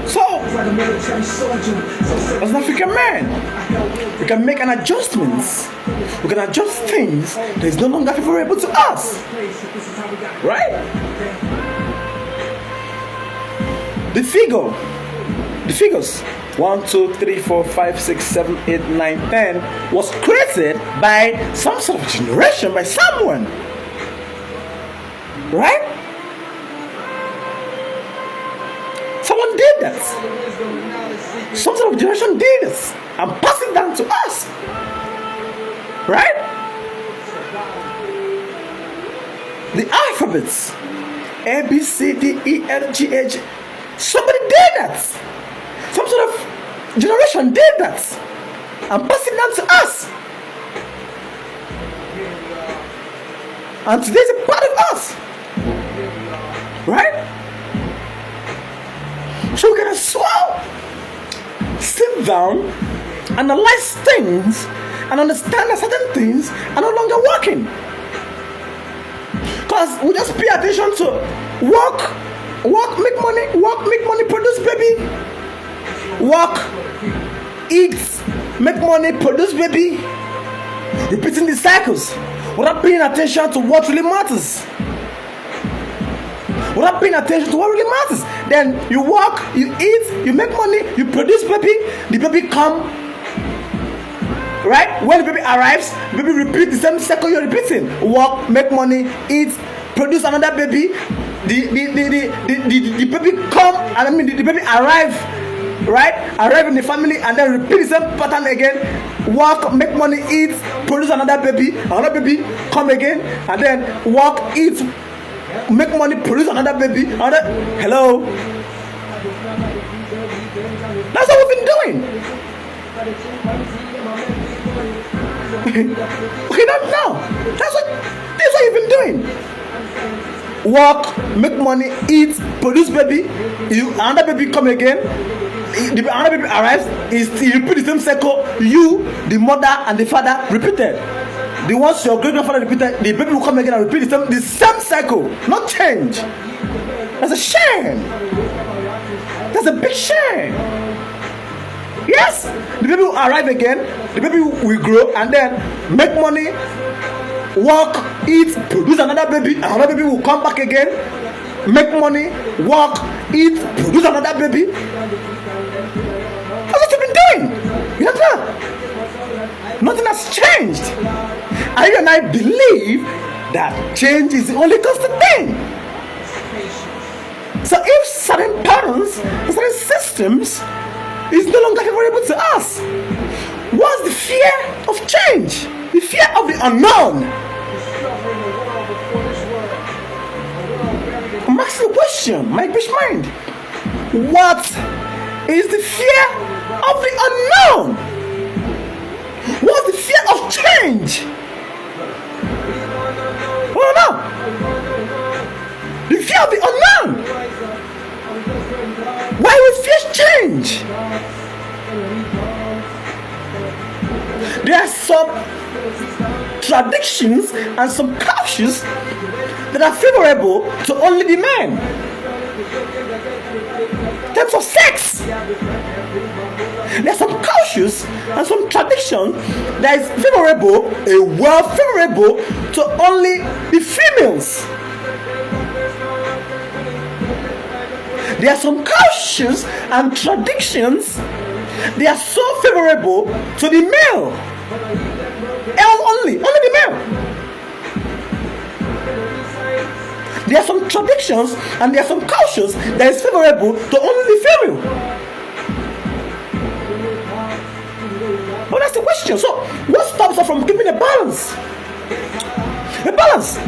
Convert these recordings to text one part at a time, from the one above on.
So, as an African man, we can make an adjustments. We can adjust things that is no longer favorable to us. Right? The figures 1, 2, 3, 4, 5, 6, 7, 8, 9, 10 was created by some sort of generation, by someone. Right? Someone did that. Some sort of generation did this and passed it down to us. Right? The alphabets A, B, C, D, E, F, G, H. Somebody did that. Some sort of generation did that and passed it down to us. And today is a part of us. Right? So we can as well sit down, analyze things, and understand that certain things are no longer working. Because we just pay attention to work, make money, produce baby. Work, eat, make money, produce baby. Repeating the cycles without paying attention to what really matters. Without paying attention to what really matters. Then you work, you eat, you make money, you produce baby, the baby come. Right? When the baby arrives, the baby repeat the same cycle you're repeating. Work, make money, eat, produce another baby. The baby come, and the baby arrive. Right? Arrive in the family and then repeat the same pattern again. Work, make money, eat, produce another baby come again, and then work, eat, make money, produce another baby. Hello? That's what we've been doing. Okay, not now. That's what you've been doing. Work, make money, eat, produce baby. Another baby come again. Another baby arrives. You repeat the same cycle. You, the mother and the father repeated. The ones your great grandfather repeated, the baby will come again and repeat the same cycle. Not change. That's a shame. That's a big shame. Yes, the baby will arrive again. The baby will grow and then make money, work, eat, produce another baby. Another baby will come back again, make money, work, eat, produce another baby. That's what you've been doing. You know, nothing has changed. And I believe that change is the only constant thing. So if certain patterns, certain systems is no longer favorable to us, what's the fear of change? The fear of the unknown. I'm asking a question, my British mind. What is the fear of the unknown? What's the fear of change? Oh no! The fear of the unknown. Why would fear change? There are some traditions and some cultures that are favorable to only the men. In terms of sex, there are some cultures and some traditions that is favorable to only the females. There are some cultures and traditions they are so favorable to the male. Only the male. There are some traditions and there are some cultures that is favorable to only the female. Well, that's the question. So, what stops us from keeping a balance? A balance.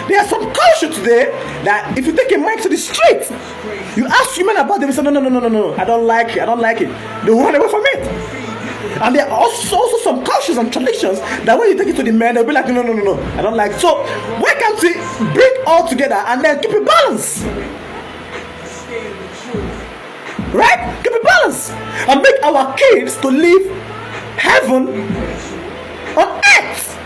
There are some culture today that if you take a mic to the street, you ask women about them, they say, no, I don't like it. They run away from it. And there are also some cultures and traditions that when you take it to the men, they'll be like, no, I don't like it. So why can't we bring all together and then keep a balance? Right? Keep a balance. And make our kids to live heaven on earth.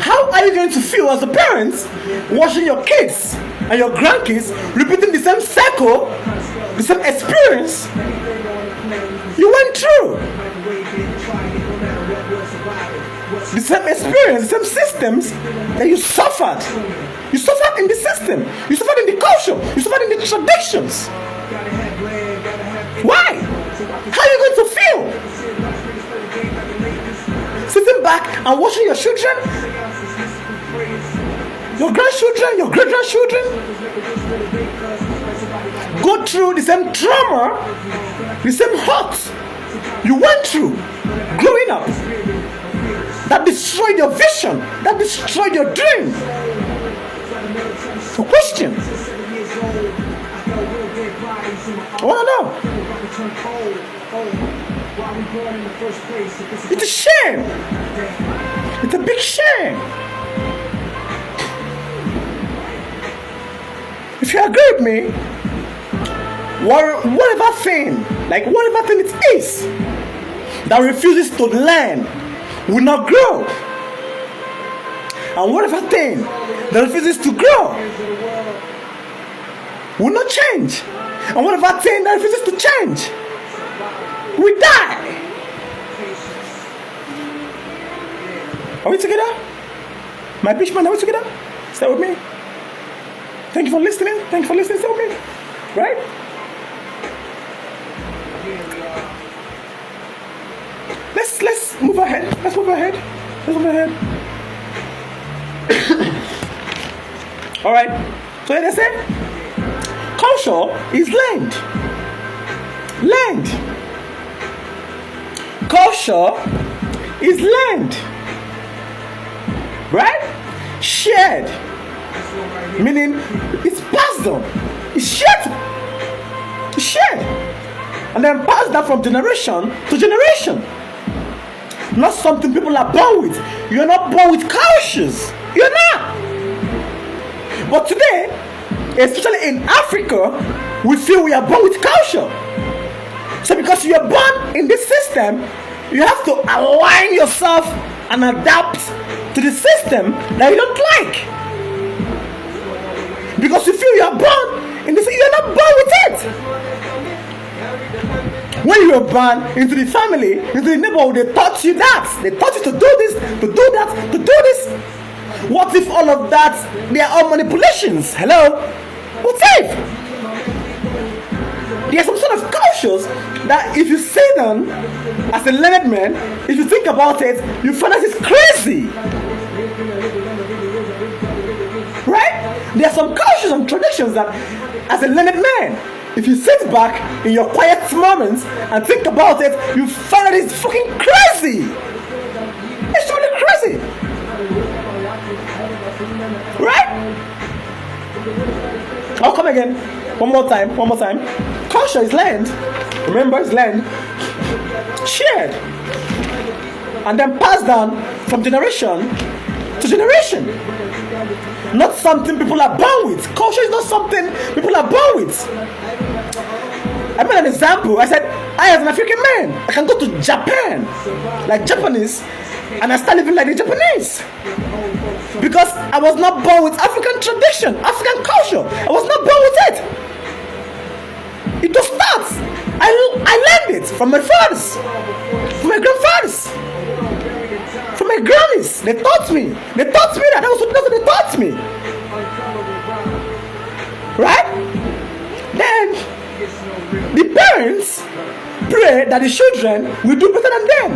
How are you going to feel as a parent watching your kids and your grandkids repeating the same cycle, the same experience you went through? The same experience, the same systems that you suffered. You suffered in the system. You suffered in the culture. You suffered in the traditions. Why? How are you going to feel? Sitting back and watching your children, your grandchildren, your great-grandchildren go through the same trauma, the same hurt you went through growing up, that destroyed your vision, that destroyed your dream. So question, I want to know. It's a shame. It's a big shame. If you agree with me, whatever thing it is that refuses to learn will not grow. And whatever thing that refuses to grow will not change. And whatever thing that refuses to change will die. Are we together? My Bishman, are we together? Stay with me. Thank you for listening. Thank you for listening. Stay with me. Right? Let's move ahead. Let's move ahead. All right. So they say culture is learned. Culture is learned. Right? Shared. Meaning it's passed on. It's shared. And then passed down from generation to generation. Not something people are born with. You're not born with cultures. You're not. But today, especially in Africa, we feel we are born with culture. So because you are born in this system, you have to align yourself and adapt to the system that you don't like. Because you feel you are born in this, you are not born with it. When you were born into the family, into the neighborhood, they taught you that. They taught you to do this, to do that, to do this. What if all of that, they are all manipulations? Hello? What if? There are some sort of cultures that if you sit down as a learned man, if you think about it, you find that it's crazy. Right? There are some cultures and traditions that as a learned man, if you sit back in your quiet moments and think about it, you find that it's fucking crazy. It's really crazy. Right? I'll come again. One more time. Culture is learned. Remember, it's learned. Shared. And then passed down from generation to generation. Not something people are born with. Culture is not something people are born with. I made an example. I said, I as an African man, I can go to Japan, like Japanese, and I start living like the Japanese. Because I was not born with African tradition, African culture. I was not born with it. It just starts. I learned it from my fathers, from my grandfathers, from my grannies. They taught me that. That was what they taught me. Right? Then the parents pray that the children will do better than them.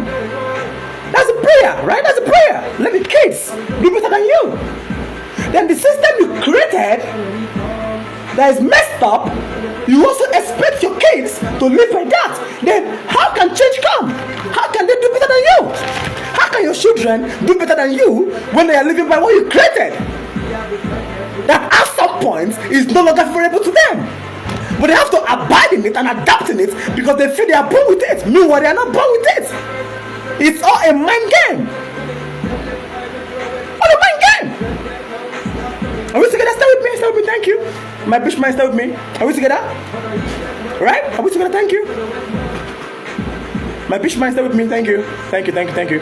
That's a prayer, right? That's a prayer. Let the kids do better than you. Then the system you created that is messed up, you also expect your kids to live like that. Then how can change come? How can they do better than you? How can your children do better than you when they are living by what you created? That at some point is no longer favorable to them. But they have to abide in it and adapt in it because they feel they are born with it. Meanwhile, they are not born with it. It's all a mind game. All a mind game. Are we together? Stay with me. Stay with me. Thank you. My Bishman, stay with me. Are we together? Right? Are we together? Thank you. My Bishman, stay with me. Thank you. Thank you.